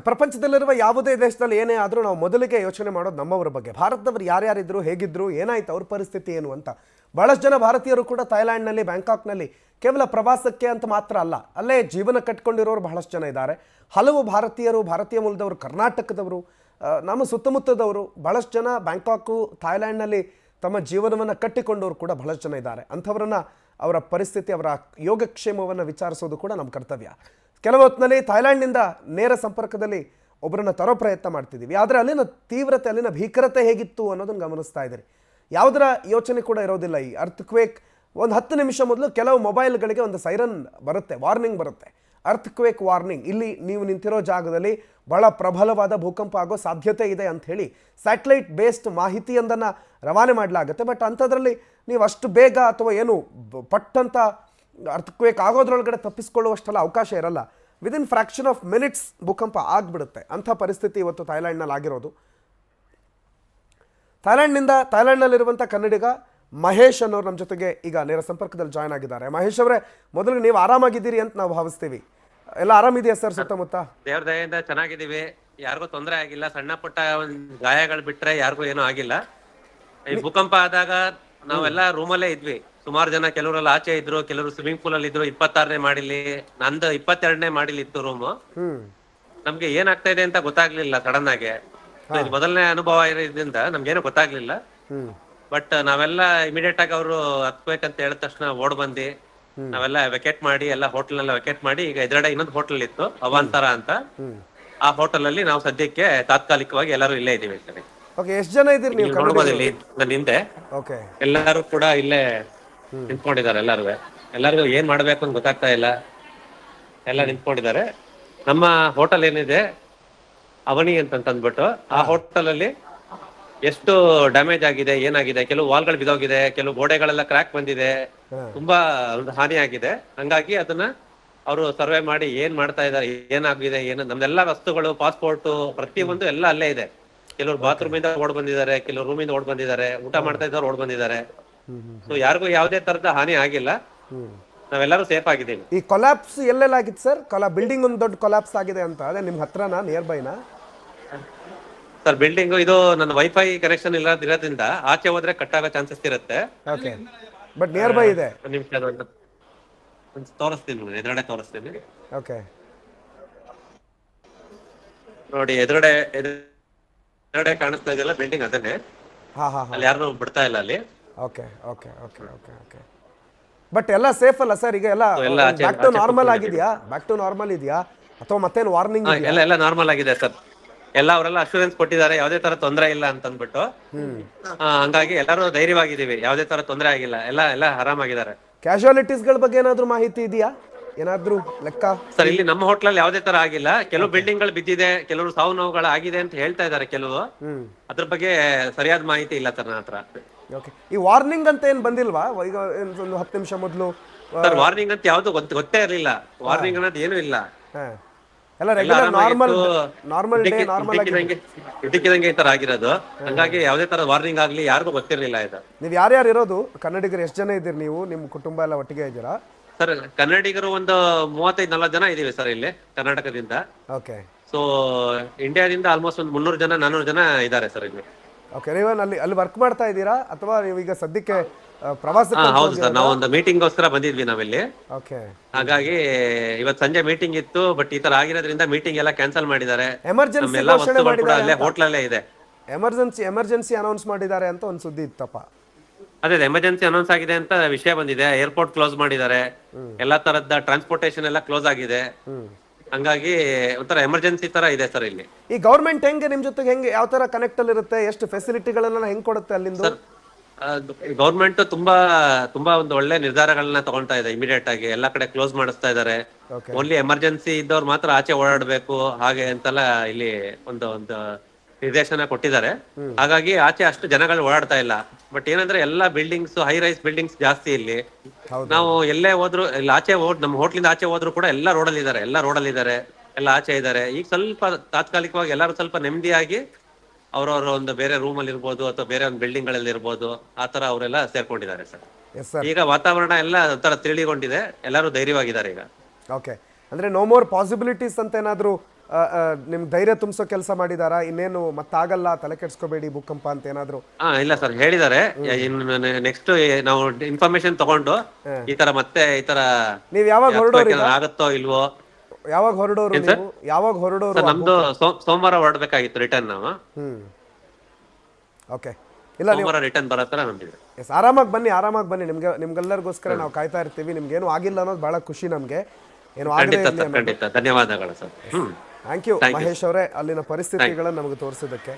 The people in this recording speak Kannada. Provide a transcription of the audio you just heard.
ಪ್ರಪಂಚದಲ್ಲಿರುವ ಯಾವುದೇ ದೇಶದಲ್ಲಿ ಏನೇ ಆದರೂ ನಾವು ಮೊದಲಿಗೆ ಯೋಚನೆ ಮಾಡೋದು ನಮ್ಮವರ ಬಗ್ಗೆ. ಭಾರತದವರು ಯಾರ್ಯಾರಿದ್ರು, ಹೇಗಿದ್ರು, ಏನಾಯ್ತು, ಅವ್ರ ಪರಿಸ್ಥಿತಿ ಏನು ಅಂತ. ಬಹಳಷ್ಟು ಜನ ಭಾರತೀಯರು ಕೂಡ ಥೈಲ್ಯಾಂಡ್ನಲ್ಲಿ, ಬ್ಯಾಂಕಾಕ್ನಲ್ಲಿ ಕೇವಲ ಪ್ರವಾಸಕ್ಕೆ ಅಂತ ಮಾತ್ರ ಅಲ್ಲ, ಅಲ್ಲೇ ಜೀವನ ಕಟ್ಕೊಂಡಿರೋರು ಬಹಳಷ್ಟು ಜನ ಇದ್ದಾರೆ. ಹಲವು ಭಾರತೀಯರು, ಭಾರತೀಯ ಮೂಲದವರು, ಕರ್ನಾಟಕದವರು, ನಮ್ಮ ಸುತ್ತಮುತ್ತದವರು ಬಹಳಷ್ಟು ಜನ ಬ್ಯಾಂಕಾಕು, ಥೈಲ್ಯಾಂಡ್ನಲ್ಲಿ ತಮ್ಮ ಜೀವನವನ್ನು ಕಟ್ಟಿಕೊಂಡವರು ಕೂಡ ಬಹಳಷ್ಟು ಜನ ಇದ್ದಾರೆ. ಅಂಥವ್ರನ್ನ ಅವರ ಪರಿಸ್ಥಿತಿ, ಅವರ ಯೋಗಕ್ಷೇಮವನ್ನು ವಿಚಾರಿಸೋದು ಕೂಡ ನಮ್ಮ ಕರ್ತವ್ಯ. ಕೆಲವು ಹೊತ್ತಿನಲ್ಲಿ ಥೈಲ್ಯಾಂಡ್ನಿಂದ ನೇರ ಸಂಪರ್ಕದಲ್ಲಿ ಒಬ್ಬರನ್ನ ತರೋ ಪ್ರಯತ್ನ ಮಾಡ್ತಿದ್ದೀವಿ. ಆದರೆ ಅಲ್ಲಿನ ತೀವ್ರತೆ, ಅಲ್ಲಿನ ಭೀಕರತೆ ಹೇಗಿತ್ತು ಅನ್ನೋದನ್ನು ಗಮನಿಸ್ತಾ ಇದ್ದೀರಿ. ಯಾವುದರ ಯೋಚನೆ ಕೂಡ ಇರೋದಿಲ್ಲ. ಈ ಅರ್ಥಕ್ವೇಕ್ ಒಂದು 10 ನಿಮಿಷ ಮೊದಲು ಕೆಲವು ಮೊಬೈಲ್ಗಳಿಗೆ ಒಂದು ಸೈರನ್ ಬರುತ್ತೆ, ವಾರ್ನಿಂಗ್ ಬರುತ್ತೆ, ಅರ್ಥಕ್ವೇಕ್ ವಾರ್ನಿಂಗ್. ಇಲ್ಲಿ ನೀವು ನಿಂತಿರೋ ಜಾಗದಲ್ಲಿ ಬಹಳ ಪ್ರಬಲವಾದ ಭೂಕಂಪ ಆಗೋ ಸಾಧ್ಯತೆ ಇದೆ ಅಂಥೇಳಿ ಸ್ಯಾಟಲೈಟ್ ಬೇಸ್ಡ್ ಮಾಹಿತಿಯೊಂದನ್ನು ರವಾನೆ ಮಾಡಲಾಗುತ್ತೆ. ಬಟ್ ಅಂಥದ್ರಲ್ಲಿ ನೀವು ಅಷ್ಟು ಬೇಗ ಅಥವಾ ಏನು ಪಟ್ಟಂತ ಅರ್ಥಕ್ವೇಕ್ ಆಗೋದ್ರೊಳಗಡೆ ತಪ್ಪಿಸ್ಕೊಳ್ಳುವಷ್ಟೆಲ್ಲ ಅವಕಾಶ ಇರಲ್ಲ. ವಿದಿನ್ ಫ್ರ್ಯಾಕ್ಷನ್ ಆಫ್ ಮಿನಿಟ್ಸ್ ಭೂಕಂಪ ಆಗಿಬಿಡುತ್ತೆ. ಅಂಥ ಪರಿಸ್ಥಿತಿ ಇವತ್ತು ಥೈಲ್ಯಾಂಡ್ನಲ್ಲಿ ಆಗಿರೋದು. ಥೈಲ್ಯಾಂಡ್ನಲ್ಲಿರುವಂಥ ಕನ್ನಡಿಗ ಮಹೇಶ್ ಅನ್ನೋರು ನಮ್ಮ ಜೊತೆಗೆ ಈಗ ನೇರ ಸಂಪರ್ಕದಲ್ಲಿ ಜಾಯ್ನ್ ಆಗಿದ್ದಾರೆ. ಮಹೇಶ್ ಅವರೇ, ಮೊದಲು ನೀವು ಆರಾಮಾಗಿದ್ದೀರಿ ಅಂತ ನಾವು ಭಾವಿಸ್ತೀವಿ. ಎಲ್ಲ ಆರಾಮಿದೆಯಾ ಸರ್ ಸುತ್ತಮುತ್ತ? ದೇವ್ರ ದಯೆಯಿಂದ ಚೆನ್ನಾಗಿದ್ದೀವಿ. ಯಾರಿಗೂ ತೊಂದರೆ ಆಗಿಲ್ಲ. ಸಣ್ಣ ಪುಟ್ಟ ಗಾಯಗಳು ಬಿಟ್ರೆ ಯಾರಿಗೂ ಏನೂ ಆಗಿಲ್ಲ. ಈ ಭೂಕಂಪ ಆದಾಗ ನಾವೆಲ್ಲ ರೂಮಲ್ಲೇ ಇದ್ವಿ. ಸುಮಾರು ಜನ, ಕೆಲವರೆಲ್ಲ ಆಚೆ ಇದ್ರು, ಕೆಲವರು ಸ್ವಿಮ್ಮಿಂಗ್ ಪೂಲ್ ಅಲ್ಲಿ ಇದ್ರು. 26ನೇ ಮಾಡಿಲಿ, ನಂದು 22ನೇ ಮಾಡಿಲಿ ಇತ್ತು ರೂಮು. ನಮ್ಗೆ ಏನಾಗ್ತಾ ಇದೆ ಅಂತ ಗೊತ್ತಾಗ್ಲಿಲ್ಲ. ಸಡನ್ ಆಗಿ ಮೊದಲನೇ ಅನುಭವ ಇರೋದ್ರಿಂದ ನಮ್ಗೇನು ಗೊತ್ತಾಗ್ಲಿಲ್ಲ. ಬಟ್ ನಾವೆಲ್ಲ ಇಮಿಡಿಯೇಟ್ ಆಗಿ ಅವರು ಹತ್ಬೇಕಂತ ಹೇಳಿದ ತಕ್ಷಣ ಓಡ್ ಬಂದಿ ನಾವೆಲ್ಲ ವೆಕೇಟ್ ಮಾಡಿ, ಎಲ್ಲ ಹೋಟೆಲ್ ನೆಲ್ಲ ವೆಕೇಟ್ ಮಾಡಿ, ಈಗ ಎದುರುಗಡೆ ಇನ್ನೊಂದು ಹೋಟೆಲ್ ಇತ್ತು ಅವಾಂತರ ಅಂತ, ಆ ಹೋಟೆಲ್ ಅಲ್ಲಿ ನಾವು ಸದ್ಯಕ್ಕೆ ತಾತ್ಕಾಲಿಕವಾಗಿ ಎಲ್ಲರೂ ಇಲ್ಲೇ ಇದೀವಿ. ಎಷ್ಟು ಜನ ಇದ್ದೀರಿ ನೀವು? ಇಲ್ಲಿ ನನ್ನ ಹಿಂದೆ ಎಲ್ಲರೂ ಕೂಡ ಇಲ್ಲೇ ನಿಂತ್ಕೊಂಡಿದ್ದಾರೆ. ಎಲ್ಲರಿಗೂ ಏನ್ ಮಾಡ್ಬೇಕು ಅಂತ ಗೊತ್ತಾಗ್ತಾ ಇಲ್ಲ. ಎಲ್ಲ ನಿಂತ್ಕೊಂಡಿದ್ದಾರೆ. ನಮ್ಮ ಹೋಟೆಲ್ ಏನಿದೆ ಅವನಿ ಅಂತ ಅಂದ್ಬಿಟ್ಟು, ಆ ಹೋಟೆಲ್ ಅಲ್ಲಿ ಎಷ್ಟು ಡ್ಯಾಮೇಜ್ ಆಗಿದೆ, ಏನಾಗಿದೆ, ಕೆಲವು ವಾಲ್ಗಳು ಬಿದೋಗಿದೆ, ಕೆಲವು ಗೋಡೆಗಳೆಲ್ಲ ಕ್ರ್ಯಾಕ್ ಬಂದಿದೆ, ತುಂಬಾ ಒಂದು ಹಾನಿ ಆಗಿದೆ. ಹಂಗಾಗಿ ಅದನ್ನ ಅವರು ಸರ್ವೆ ಮಾಡಿ ಏನ್ ಮಾಡ್ತಾ ಇದಾರೆ, ಏನಾಗಿದೆ, ಏನು, ನಮ್ದೆಲ್ಲ ವಸ್ತುಗಳು, ಪಾಸ್ಪೋರ್ಟ್, ಪ್ರತಿಯೊಂದು ಎಲ್ಲ ಅಲ್ಲೇ ಇದೆ. ಕೆಲವರು ಬಾತ್ರೂಮ್ ಇಂದ ಓಡ್ ಬಂದಿದ್ದಾರೆ, ಕೆಲವರು ರೂಮಿಂದ ಓಡ್ ಬಂದಿದ್ದಾರೆ, ಊಟ ಮಾಡ್ತಾ ಇದ್ದವ್ರು ಓಡ್ ಬಂದಿದ್ದಾರೆ. ಸೊ ಯಾರಿಗೂ ಯಾವುದೇ ತರದ ಹಾನಿ ಆಗಿಲ್ಲ. ನಾವೆಲ್ಲರೂ ಸೇಫ್ ಆಗಿದ್ದೀವಿ. ಈ ಕೊಲಾಪ್ಸ್ ಎಲ್ಲೆಲ್ಲ ಆಗಿತ್ತು ಸರ್? ಬಿಲ್ಡಿಂಗ್ ಒಂದು ದೊಡ್ಡ ಕೊಲಾಪ್ಸ್ ಆಗಿದೆ ಅಂತ, ಅದೇ ನಿಮ್ ಹತ್ರನಾ, ನಿಯರ್ ಬೈನಾ? ಸರ್, ಬಿಲ್ಡಿಂಗ್ ಇದು ನನ್ನ ವೈಫೈ ಕನೆಕ್ಷನ್ ಇರೋದ್ರಿಂದ ಆಚೆ ಹೋದ್ರೆ ಕಟ್ ಆಗೋ ಚಾನ್ಸಸ್ ಇರುತ್ತೆ. ಓಕೆ, ಬಟ್ ನಿಯರ್ ಬೈ ಇದೆ. ನಿಮಿಷ ತೋರಿಸ್ತೀನಿ, ಎದುರುಗಡೆ ತೋರಿಸ್ತೀನಿ. ಓಕೆ, ನೋಡಿ, ಎದುರುಗಡೆ ಕಾಣಿಸ್ತಾ ಇದೆಯಲ್ಲ ಬಿಲ್ಡಿಂಗ್, ಅದನ್ನೇ. ಅಲ್ಲಿ ಯಾರು ಬಿಡ್ತಾ ಇಲ್ಲ ಅಲ್ಲಿ. Okay okay okay okay okay but ಎಲ್ಲ ಸೇಫ್ ಅಲ್ಲ ಸರ್? ಈಗ ಎಲ್ಲ ಬ್ಯಾಕ್ ಟು ನಾರ್ಮಲ್ ಆಗಿದೆಯಾ? ಬ್ಯಾಕ್ ಟು ನಾರ್ಮಲ್ ಇದೆಯಾ ಅಥವಾ ಮತ್ತೇನು ವಾರ್ನಿಂಗ್? ಎಲ್ಲ ನಾರ್ಮಲ್ ಆಗಿದೆ ಸರ್. ಅವರೆಲ್ಲ ಅಶ್ಯೂರೆನ್ಸ್ ಕೊಟ್ಟಿದ್ದಾರೆ, ಯಾವುದೇ ತರ ತೊಂದರೆ ಇಲ್ಲ ಅಂತ ಅಂದ್ಬಿಟ್ಟು. ಹಂಗಾಗಿ ಎಲ್ಲರೂ ಧೈರ್ಯವಾಗಿದ್ದೀವಿ, ಯಾವುದೇ ತರ ತೊಂದರೆ ಆಗಿಲ್ಲ, ಎಲ್ಲ ಆರಾಮಾಗಿದ್ದಾರೆ. ಕ್ಯಾಶುಯಾಲಿಟೀಸ್ ಗಳ ಬಗ್ಗೆ ಏನಾದ್ರು ಮಾಹಿತಿ ಇದೆಯಾ? ಏನಾದ್ರು ಲೆಕ್ಕ? ಸರ್, ಇಲ್ಲಿ ನಮ್ಮ ಹೋಟ್ಲಲ್ಲಿ ಯಾವುದೇ ತರ ಆಗಿಲ್ಲ. ಕೆಲವು ಬಿಲ್ಡಿಂಗ್ ಗಳು ಬಿದ್ದಿದೆ, ಕೆಲವರು ಸಾವು ನೋವುಗಳು ಆಗಿದೆ ಅಂತ ಹೇಳ್ತಾ ಇದ್ದಾರೆ ಕೆಲವು. ಅದ್ರ ಬಗ್ಗೆ ಸರಿಯಾದ ಮಾಹಿತಿ ಇಲ್ಲ ಸರ್ ನನ್ನ ಹತ್ರ. ಓಕೆ, ಈ ವಾರ್ನಿಂಗ್ ಅಂತ ಏನ್ ಬಂದಿಲ್ವಾ? ಈಗ ಒಂದು 10 ನಿಮಿಷ ಮೊದಲು ಸರ್ ವಾರ್ನಿಂಗ್ ಅಂತ ಯಾವ್ದು ಗೊತ್ತೇ ಇರಲಿಲ್ಲ. ವಾರ್ನಿಂಗ್ ಅನ್ನೋದು ಏನೂ ಇಲ್ಲ. ಎಲ್ಲ ರೆಗ್ಯುಲರ್ ನಾರ್ಮಲ್ ಡೇ, ನಾರ್ಮಲ್ ಆಗಿ ಇದ್ದಕ್ಕಿದ್ದಂಗೆ ಈ ತರ ಆಗಿರೋದು. ಹಂಗಾಗಿ ಯಾವುದೇ ತರ ವಾರ್ನಿಂಗ್ ಆಗ್ಲಿ ಯಾರಿಗೂ ಗೊತ್ತಿರಲಿಲ್ಲ ಇದು. ನೀವು ಯಾರ್ಯಾರು ಇರೋದು ಕನ್ನಡಿಗರು? ಎಷ್ಟು ಜನ ಇದ್ದೀರಿ ನೀವು? ನಿಮ್ಮ ಕುಟುಂಬ ಎಲ್ಲ ಒಟ್ಟಿಗೆ ಇದ್ದೀರಾ? ಸರ್, ಕನ್ನಡಿಗರು ಒಂದು 35-40 ಜನ ಇದೀವಿ ಸರ್ ಇಲ್ಲಿ ಕರ್ನಾಟಕದಿಂದ. ಓಕೆ. ಸೊ ಇಂಡಿಯಾದಿಂದ ಆಲ್ಮೋಸ್ಟ್ ಒಂದು 300 ಜನ 400 ಜನ ಇದ್ದಾರೆ ಸರ್ ಇಲ್ಲಿ. ಓಕೆ, ನೀವು ಅಲ್ಲಿ ವರ್ಕ್ ಮಾಡ್ತಾ ಇದ್ದೀರಾ ಅಥವಾ ನೀವು ಈಗ ಸದ್ಯಕ್ಕೆ ಪ್ರವಾಸಕ್ಕೆ? ಹೌದು ಸರ್, ನಾವು ಒಂದು ಮೀಟಿಂಗ್ಗೋಸ್ಕರ ಬಂದಿದ್ವಿ ನಾವಿಲ್ಲಿ. ಓಕೆ, ಹಾಗಾಗಿ ಇವತ್ತು ಸಂಜೆ ಮೀಟಿಂಗ್ ಇತ್ತು, ಬಟ್ ಈ ತರ ಆಗಿರೋದ್ರಿಂದ ಮೀಟಿಂಗ್ ಎಲ್ಲ ಕ್ಯಾನ್ಸಲ್ ಮಾಡಿದ್ದಾರೆ. ಎಮರ್ಜೆನ್ಸಿ ಅಲ್ಲೇ ಹೋಟ್ಲಲ್ಲೇ ಇದೆ. ಎಮರ್ಜೆನ್ಸಿ ಅನೌನ್ಸ್ ಮಾಡಿದ್ದಾರೆ ಅಂತ ಒಂದು ಸುದ್ದಿ ಇತ್ತಪ್ಪ. ಅದೇ ಎಮರ್ಜೆನ್ಸಿ ಅನೌನ್ಸ್ ಆಗಿದೆ ಅಂತ ವಿಷಯ ಬಂದಿದೆ. ಏರ್ಪೋರ್ಟ್ ಕ್ಲೋಸ್ ಮಾಡಿದ್ದಾರೆ, ಎಲ್ಲಾ ತರದ ಟ್ರಾನ್ಸ್ಪೋರ್ಟೇಷನ್ ಎಲ್ಲ ಕ್ಲೋಸ್ ಆಗಿದೆ. ಹಂಗಾಗಿ ಒಂಥರ ಎಮರ್ಜೆನ್ಸಿ ತರ ಇದೆ ಸರ್ ಇಲ್ಲಿ. ಈ ಗವರ್ಮೆಂಟ್ ಹೆಂಗೆ ನಿಮ್ ಜೊತೆಗೆ ಹೆಂಗೆ ಯಾವ ತರ ಕನೆಕ್ಟ್ ಅಲ್ಲಿ ಇರುತ್ತೆ? ಎಷ್ಟು ಫೆಸಿಲಿಟಿಗಳನ್ನ ಹೆಂಗ್ ಕೊಡುತ್ತೆ ಅಲ್ಲಿಂದ? ಗವರ್ಮೆಂಟ್ ತುಂಬಾ ಒಂದು ಒಳ್ಳೆ ನಿರ್ಧಾರಗಳನ್ನ ತಗೊಳ್ತಾ ಇದೆ. ಇಮಿಡಿಯೇಟ್ ಆಗಿ ಎಲ್ಲಾ ಕಡೆ ಕ್ಲೋಸ್ ಮಾಡಿಸ್ತಾ ಇದಾರೆ. ಓನ್ಲಿ ಎಮರ್ಜೆನ್ಸಿ ಇದ್ದವ್ರು ಮಾತ್ರ ಆಚೆ ಓಡಾಡ್ಬೇಕು ಹಾಗೆ ಅಂತೆಲ್ಲ ಇಲ್ಲಿ ಒಂದು ನಿರ್ದೇಶನ ಕೊಟ್ಟಿದ್ದಾರೆ. ಹಾಗಾಗಿ ಆಚೆ ಅಷ್ಟು ಜನಗಳು ಓಡಾಡ್ತಾ ಇಲ್ಲ. ಬಟ್ ಏನಂದ್ರೆ ಎಲ್ಲಾ ಬಿಲ್ಡಿಂಗ್ಸ್, ಹೈ ರೈಸ್ ಬಿಲ್ಡಿಂಗ್ಸ್ ಜಾಸ್ತಿ ಇಲ್ಲಿ. ನಾವು ಎಲ್ಲೇ ಹೋದ್ರು, ಇಲ್ಲಿ ಆಚೆ ನಮ್ಮ ಹೋಟ್ಲಿಂದ ಆಚೆ ಹೋದ್ರು ಕೂಡ ಎಲ್ಲ ರೋಡಲ್ಲಿ ಇದ್ದಾರೆ, ಎಲ್ಲ ಆಚೆ ಇದ್ದಾರೆ. ಈಗ ಸ್ವಲ್ಪ ತಾತ್ಕಾಲಿಕವಾಗಿ ಎಲ್ಲರೂ ಸ್ವಲ್ಪ ನೆಮ್ಮದಿಯಾಗಿ ಅವ್ರವ್ರ ಒಂದು ಬೇರೆ ರೂಮ್ ಅಲ್ಲಿ ಇರ್ಬೋದು ಅಥವಾ ಬೇರೆ ಒಂದು ಬಿಲ್ಡಿಂಗ್ ಗಳಲ್ಲಿ ಇರ್ಬೋದು, ಆತರ ಅವರೆಲ್ಲ ಸೇರ್ಕೊಂಡಿದ್ದಾರೆ ಸರ್. ಈಗ ವಾತಾವರಣ ಎಲ್ಲ ಒಂಥರ ತಿಳಿಗೊಂಡಿದೆ, ಎಲ್ಲರೂ ಧೈರ್ಯವಾಗಿದ್ದಾರೆ ಈಗ. ಓಕೆ, ಅಂದ್ರೆ ನೋ ಮೋರ್ ಪಾಸಿಬಿಲಿಟೀಸ್ ಅಂತ ಏನಾದ್ರು ನಿಮ್ಗೆ ಧೈರ್ಯ ತುಂಬಿಸೋ ಕೆಲಸ ಮಾಡಿದಾರಾ? ಇನ್ನೇನು ಮತ್ತಾಗಲ್ಲ, ತಲೆ ಕೆಡ್ಸ್ಕೋಬೇಡಿ ಭೂಕಂಪ ಅಂತ ಏನಾದ್ರು? ಇಲ್ಲ ಸರ್, ಹೇಳಿದ್ದಾರೆ. ನೆಕ್ಸ್ಟ್ ನಾವು ಇನ್ಫಾರ್ಮೇಶನ್ ತಗೊಂಡು ಈ ತರ ಮತ್ತೆ ಈ ತರ ನೀವ್ ಯಾವಾಗ ಹೊರಡೋರು? ಆಗತ್ತೋ ಇಲ್ವೋ? ಯಾವಾಗ ಹೊರಡೋರು ನೀವು? ಯಾವಾಗ ಹೊರಡೋರು? ನಮ್ದು ಸೋಮವಾರ ಹೊರಡ್ಬೇಕಾಗಿತ್ತು ರಿಟರ್ನ್ ನಾವು. ಓಕೆ, ಇಲ್ಲ ಸೋಮವಾರ ರಿಟರ್ನ್ ಬರತ್ತರ ನಂಬಿದೆ. ಎಸ್, ಆರಾಮಾಗಿ ಬನ್ನಿ, ಆರಾಮಾಗಿ ಬನ್ನಿ. ನಿಮ್ಗೆಲ್ಲರಿಗೋಸ್ಕರ ನಾವು ಕಾಯ್ತಾ ಇರ್ತೀವಿ. ನಿಮ್ಗೇನು ಆಗಿಲ್ಲ ಅನ್ನೋದು ಬಹಳ ಖುಷಿ ನಮ್ಗೆ. ಏನು ಖಂಡಿತ ಧನ್ಯವಾದಗಳು ಸರ್. ಥ್ಯಾಂಕ್ ಯು ಮಹೇಶ್ ಅವರೇ, ಅಲ್ಲಿನ ಪರಿಸ್ಥಿತಿಗಳನ್ನು ನಮಗೆ ತೋರಿಸಿದ್ದಕ್ಕೆ.